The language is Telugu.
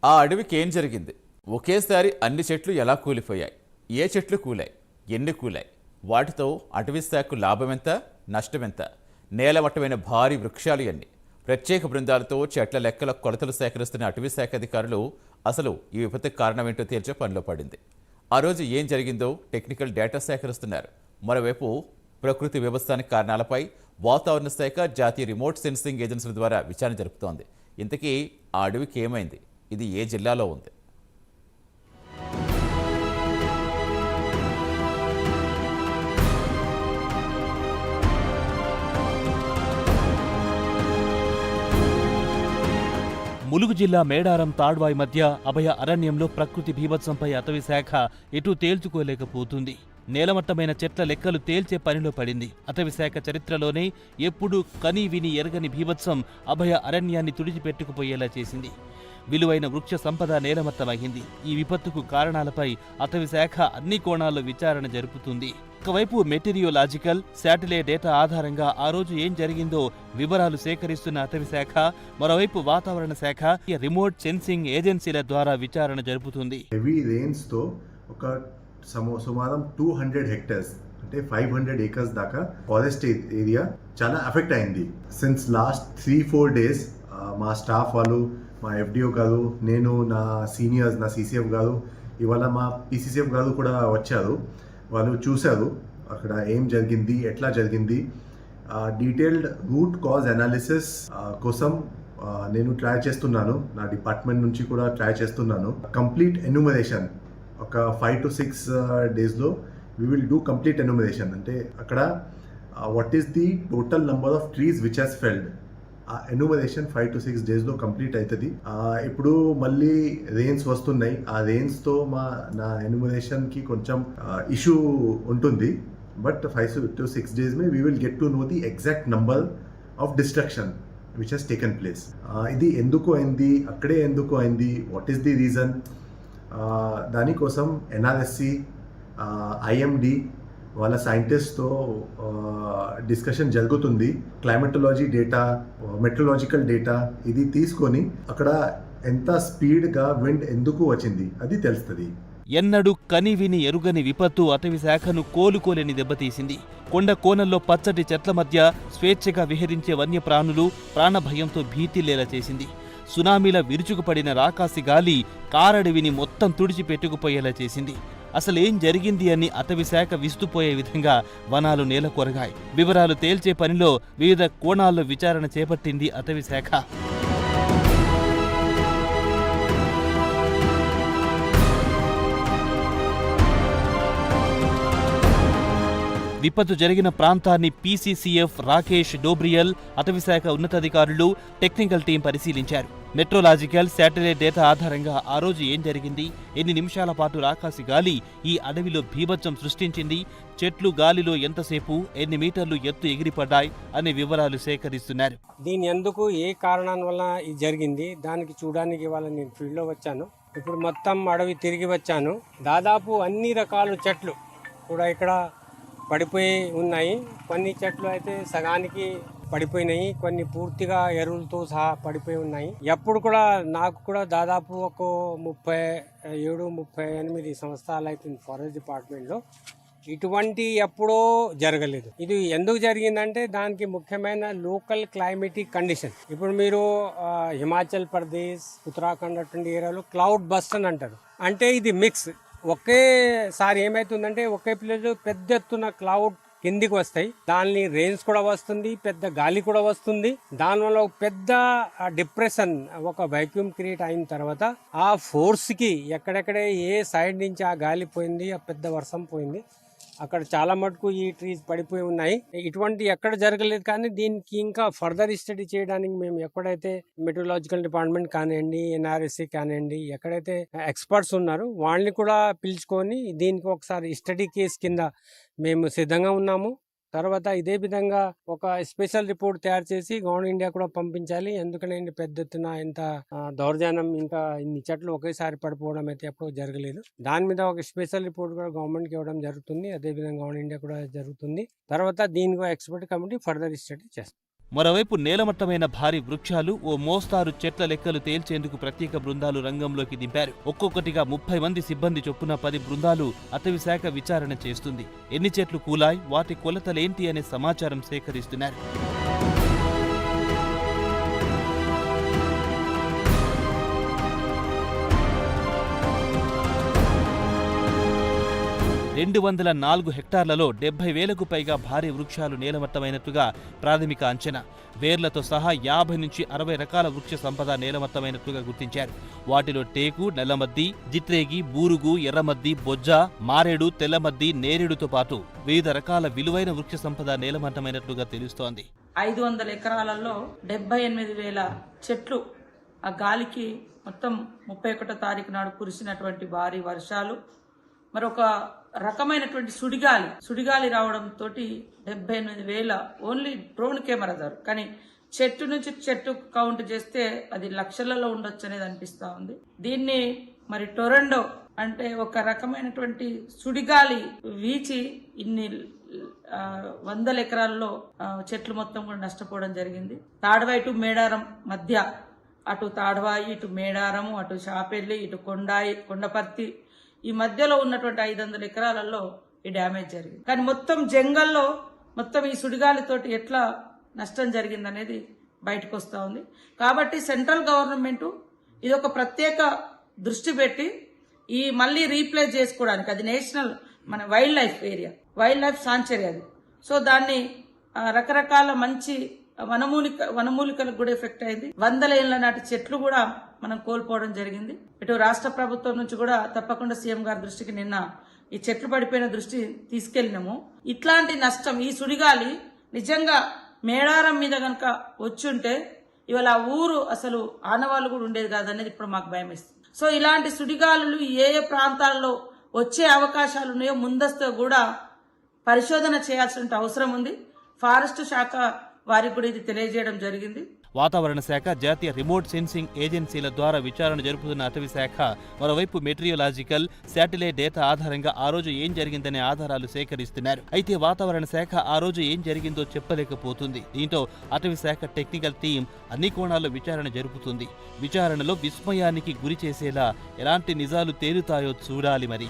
ఆ అడవికి ఏం జరిగింది? ఒకేసారి అన్ని చెట్లు ఎలా కూలిపోయాయి? ఏ చెట్లు కూలాయి? ఎన్ని కూలాయి? వాటితో అటవీ శాఖకు లాభమెంత? నష్టమెంత? నేలమట్టమైన భారీ వృక్షాలు ఎన్ని? ప్రత్యేక బృందాలతో చెట్ల లెక్కల కొలతలు సేకరిస్తున్న అటవీ శాఖ అధికారులు అసలు ఈ విపత్తుకు కారణమేంటో తేల్చే పనిలో పడింది. ఆ రోజు ఏం జరిగిందో టెక్నికల్ డేటా సేకరిస్తున్నారు. మరోవైపు ప్రకృతి వ్యవస్థానికి కారణాలపై వాతావరణ శాఖ జాతీయ రిమోట్ సెన్సింగ్ ఏజెన్సీల ద్వారా విచారణ జరుపుతోంది. ఇంతకీ ఆ అడవికి ఏమైంది? ఇది ఏ జిల్లాలో ఉంది? ములుగు జిల్లా మేడారం తాడ్వాయి మధ్య అభయ అరణ్యంలో ప్రకృతి బీభత్సంపై అటవీ శాఖ ఎటూ తేల్చుకోలేకపోతుంది. నేలమట్టమైన చెట్ల లెక్కలు తేల్చే పనిలో పడింది. అటవీ శాఖ చరిత్రలోనే ఎప్పుడూ కనీ విని ఎరగని బీభత్సం అభయ అరణ్యాన్ని తుడిచిపెట్టుకుపోయేలా చేసింది. విలువైన వృక్ష సంపద నేలమట్టమైంది. ఈ విపత్తుకు కారణాలపై అటవీ శాఖ అన్ని కోణాల్లో విచారణ జరుపుతుంది. ఒకవైపు మెటీరియోలాజికల్, శాటిలైట్ డేటా ఆధారంగా ఆ రోజు ఏం జరిగిందో వివరాలు సేకరిస్తున్న అటవీ శాఖ, మరోవైపు వాతావరణ శాఖ రిమోట్ సెన్సింగ్ ఏజెన్సీల ద్వారా విచారణ జరుపుతుంది. హెవీ రెయిన్స్ తో ఒక సుమారం 200 హెక్టర్స్ అంటే 500 ఏకర్స్ దాకా ఫారెస్ట్ ఏరియా చాలా ఎఫెక్ట్ అయింది. సిన్స్ లాస్ట్ 3-4 డేస్ మా స్టాఫ్ వాళ్ళు, మా ఎఫ్డిఓ గారు, నేను, నా సీనియర్స్, నా సిసిఎఫ్ గారు, ఇవాళ మా పిసిసిఎఫ్ గారు కూడా వచ్చారు. వాళ్ళు చూశారు అక్కడ ఏం జరిగింది, ఎట్లా జరిగింది. డీటెయిల్డ్ రూట్ కాజ్ అనాలిసిస్ కోసం నేను ట్రై చేస్తున్నాను. నా డిపార్ట్మెంట్ నుంచి కూడా ట్రై చేస్తున్నాను. కంప్లీట్ ఎన్యూమరేషన్ ఒక 5 to 6 డేస్లో we will do complete enumeration. అంటే అక్కడ what is the total number of trees which has felled. ఆ ఎన్యూమరేషన్ 5 to 6 డేస్లో కంప్లీట్ అవుతుంది. ఇప్పుడు మళ్ళీ రెయిన్స్ వస్తున్నాయి. ఆ రెయిన్స్తో నా ఎన్యూమరేషన్కి కొంచెం ఇష్యూ ఉంటుంది. But 5 to 6 days may we will get to know the exact number of destruction which has taken place. ఇది ఎందుకు అయింది, అక్కడే ఎందుకు అయింది, వాట్ ఈస్ ది రీజన్, దానికోసం ఎన్ఆర్ఎస్సి, ఐఎండి వాళ్ళ సైంటిస్ట్తో డిస్కషన్ జరుగుతుంది. క్లైమేటలాజీ డేటా, మెట్రలాజికల్ డేటా ఇది తీసుకొని అక్కడ ఎంత స్పీడ్గా విండ్ ఎందుకు వచ్చింది అది తెలుస్తుంది. ఎన్నడూ కనివిని ఎరుగని విపత్తు అటవీ శాఖను కోలుకోలేని దెబ్బతీసింది. కొండ కోనల్లో పచ్చటి చెట్ల మధ్య స్వేచ్ఛగా విహరించే వన్యప్రాణులు ప్రాణభయంతో భీతిల్లేలా చేసింది. సునామీల విరుచుకుపడిన రాకాసి గాలి కారడవిని మొత్తం తుడిచిపెట్టుకుపోయేలా చేసింది. అసలేం జరిగింది అని అటవీ శాఖ విస్తుపోయే విధంగా వనాలు నేలకొరగాయి. వివరాలు తేల్చే పనిలో వివిధ కోణాల్లో విచారణ చేపట్టింది అటవీ శాఖ. విపత్తు జరిగిన ప్రాంతాన్ని పీసీసీఎఫ్ రాకేష్ డోబ్రియల్, అటవీశాఖ ఉన్నతాధికారులు, టెక్నికల్ టీం పరిశీలించారు. మెట్రోలాజికల్, శాటిలైట్ డేటా ఆధారంగా ఆ రోజు ఏం జరిగింది, ఎన్ని నిమిషాల పాటు రాకాసి గాలి ఈ అడవిలో బీభత్సం సృష్టించింది, చెట్లు గాలిలో ఎంతసేపు, ఎన్ని మీటర్లు ఎత్తు ఎగిరిపడ్డాయి అనే వివరాలు సేకరిస్తున్నారు. దీని ఎందుకు, ఏ కారణాల వల్ల ఇది జరిగింది దానికి చూడడానికి ఇవాళ నేను ఫీల్డ్లో వచ్చాను. ఇప్పుడు మొత్తం అడవి తిరిగి వచ్చాను. దాదాపు అన్ని రకాల చెట్లు కూడా ఇక్కడ పడిపోయి ఉన్నాయి. కొన్ని చెట్లు అయితే సగానికి పడిపోయినాయి, కొన్ని పూర్తిగా ఎరువులతో సహా పడిపోయి ఉన్నాయి. ఎప్పుడు కూడా నాకు కూడా దాదాపు ఒక 37-38 సంవత్సరాలు అవుతుంది ఫారెస్ట్ డిపార్ట్మెంట్లో. ఇటువంటి ఎప్పుడో జరగలేదు. ఇది ఎందుకు జరిగిందంటే దానికి ముఖ్యమైన లోకల్ క్లైమేటిక్ కండిషన్. ఇప్పుడు మీరు హిమాచల్ ప్రదేశ్, ఉత్తరాఖండ్ అటువంటి ఏరియాలో క్లౌడ్ బస్ట్ అని అంటారు. అంటే ఇది మిక్స్. ఒకేసారి ఏమైతుందంటే ఒకే ప్లేస్ పెద్ద ఎత్తున క్లౌడ్ కిందికి వస్తాయి. దాని రెయిన్స్ కూడా వస్తుంది, పెద్ద గాలి కూడా వస్తుంది. దానివల్ల పెద్ద డిప్రెషన్, ఒక వైక్యూమ్ క్రియేట్ అయిన తర్వాత ఆ ఫోర్స్ కి ఎక్కడెక్కడే ఏ సైడ్ నుంచి ఆ గాలి పోయింది, ఆ పెద్ద వర్షం పోయింది, అక్కడ చాలా మటుకు ఈ ట్రీస్ పడిపోయి ఉన్నాయి. ఇటువంటి ఎక్కడ జరగలేదు. కానీ దీనికి ఇంకా ఫర్దర్ స్టడీ చేయడానికి మేము ఎక్కడైతే మెట్రోలాజికల్ డిపార్ట్మెంట్ కానివ్వండి, ఎన్ఆర్ఎస్సి కానివ్వండి, ఎక్కడైతే ఎక్స్పర్ట్స్ ఉన్నారో వాళ్ళని కూడా పిలుచుకొని దీనికి ఒకసారి స్టడీ కేస్ కింద మేము సిద్ధంగా ఉన్నాము. తర్వాత ఇదే విధంగా ఒక స్పెషల్ రిపోర్ట్ తయారు చేసి గవర్నమెంట్ ఇండియా కూడా పంపించాలి. ఎందుకంటే పెద్ద ఎత్తున ఎంత దౌర్జన్యం, ఇంకా ఇన్ని చెట్లు ఒకేసారి పడిపోవడం అయితే ఎప్పుడూ జరగలేదు. దాని మీద ఒక స్పెషల్ రిపోర్ట్ కూడా గవర్నమెంట్కి ఇవ్వడం జరుగుతుంది. అదే విధంగా గవర్నమెంట్ ఇండియా కూడా జరుగుతుంది. తర్వాత దీనికి ఎక్స్పర్ట్ కమిటీ ఫర్దర్ స్టడీ చేస్తుంది. మరోవైపు నేలమట్టమైన భారీ వృక్షాలు, ఓ మోస్తారు చెట్ల లెక్కలు తేల్చేందుకు ప్రత్యేక బృందాలు రంగంలోకి దింపారు. ఒక్కొక్కటిగా 30 మంది సిబ్బంది చొప్పున 10 బృందాలు అటవీ శాఖ విచారణ చేస్తుంది. ఎన్ని చెట్లు కూలాయి, వాటి కొలతలేంటి అనే సమాచారం సేకరిస్తున్నారు. రెండు 204 హెక్టార్లలో 70,000కు పైగా భారీ వృక్షాలు నేలమట్టమైనట్టుగా ప్రాథమిక అంచనా. వేర్లతో సహా 50 నుంచి 60 రకాల వృక్ష సంపద నేలమట్టమైనట్టుగా గుర్తించారు. వాటిలో టేకు, నల్లమద్ది, జిట్రేగి, బూరుగు, ఎర్రమద్ది, బొజ్జ, మారేడు, తెల్లమద్ది, నేరేడుతో పాటు వివిధ రకాల విలువైన వృక్ష సంపద నేలమట్టమైనట్లుగా తెలుస్తోంది. 500 ఎకరాలలో 78,000 చెట్లు ఆ గాలికి మొత్తం 31వ తారీఖు నాడు కురిసినటువంటి భారీ వర్షాలు, మరొక రకమైనటువంటి సుడిగాలి రావడంతో 78,000 ఓన్లీ డ్రోన్ కెమెరా ద్వారా, కానీ చెట్టు నుంచి చెట్టు కౌంట్ చేస్తే అది లక్షలలో ఉండొచ్చు అనేది అనిపిస్తా ఉంది. దీన్ని మరి టొరండో అంటే ఒక రకమైనటువంటి సుడిగాలి వీచి ఇన్ని 100 ఎకరాల్లో చెట్లు మొత్తం కూడా నష్టపోవడం జరిగింది. తాడ్వాయి టు మేడారం మధ్య, అటు తాడ్వాయి, ఇటు మేడారము, అటు షాపెల్లి, ఇటు కొండపర్తి, ఈ మధ్యలో ఉన్నటువంటి 500 ఎకరాలలో ఈ డ్యామేజ్ జరిగింది. కానీ మొత్తం జంగల్లో మొత్తం ఈ సుడిగాలితోటి ఎట్లా నష్టం జరిగిందనేది బయటకు వస్తూ ఉంది. కాబట్టి సెంట్రల్ గవర్నమెంట్ ఇది ఒక ప్రత్యేక దృష్టి పెట్టి ఈ మళ్ళీ రీప్లేస్ చేసుకోవడానికి, అది నేషనల్ మన వైల్డ్ లైఫ్ సాంచురీ అది. సో దాన్ని రకరకాల మంచి వనమూలికలకు కూడా ఎఫెక్ట్ అయింది. 100 ఏళ్ల నాటి చెట్లు కూడా మనం కోల్పోవడం జరిగింది. ఇటు రాష్ట్ర ప్రభుత్వం నుంచి కూడా తప్పకుండా సీఎం గారి దృష్టికి నిన్న ఈ చెట్లు పడిపోయిన దృష్టి తీసుకెళ్లినాము. ఇట్లాంటి నష్టం ఈ సుడిగాలి నిజంగా మేడారం మీద గనక వచ్చుంటే ఇవాళ ఆ ఊరు అసలు ఆనవాళ్ళు కూడా ఉండేది కాదనేది ఇప్పుడు మాకు భయం వేస్తుంది. సో ఇలాంటి సుడిగాలులు ఏ ప్రాంతాల్లో వచ్చే అవకాశాలు ఉన్నాయో ముందస్తు కూడా పరిశోధన చేయాల్సిన అవసరం ఉంది. ఫారెస్ట్ శాఖ వారికి కూడా ఇది తెలియజేయడం జరిగింది. వాతావరణ శాఖ, జాతీయ రిమోట్ సెన్సింగ్ ఏజెన్సీల ద్వారా విచారణ జరుపుతున్న అటవీ శాఖ మరోవైపు మెటీరియోలాజికల్, శాటిలైట్ డేటా ఆధారంగా ఆ రోజు ఏం జరిగిందనే ఆధారాలు సేకరిస్తున్నారు. అయితే వాతావరణ శాఖ ఆ రోజు ఏం జరిగిందో చెప్పలేకపోతుంది. దీంతో అటవీ శాఖ టెక్నికల్ టీం అన్ని కోణాల్లో విచారణ జరుపుతుంది. విచారణలో విస్మయానికి గురి చేసేలా ఎలాంటి నిజాలు తేలుతాయో చూడాలి మరి.